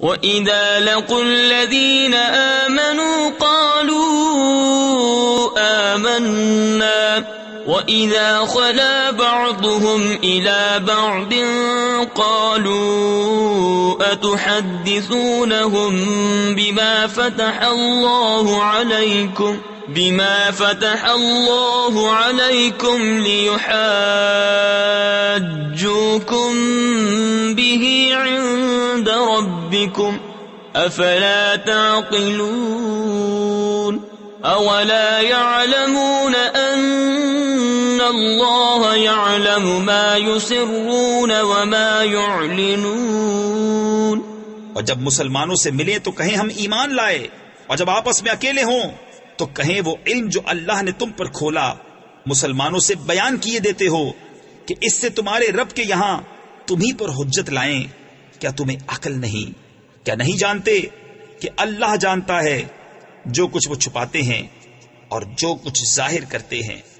وَإِذَا لَقُوا الَّذِينَ آمَنُوا قَالُوا آمَنَّا وَإِذَا خَلَا بَعْضُهُمْ إِلَى بَعْضٍ قَالُوا أَتُحَدِّثُونَهُم بِمَا فتح الله عليكم ليحاجوكم به عند ربكم أفلا تعقلون أولا يعلمون أن الله يعلم ما يسرون وما يعلنون۔ اور جب مسلمانوں سے ملے تو کہیں ہم ایمان لائے، اور جب آپس میں اکیلے ہوں تو کہیں وہ علم جو اللہ نے تم پر کھولا مسلمانوں سے بیان کیے دیتے ہو کہ اس سے تمہارے رب کے یہاں تمہیں پر حجت لائیں۔ کیا تمہیں عقل نہیں؟ کیا نہیں جانتے کہ اللہ جانتا ہے جو کچھ وہ چھپاتے ہیں اور جو کچھ ظاہر کرتے ہیں؟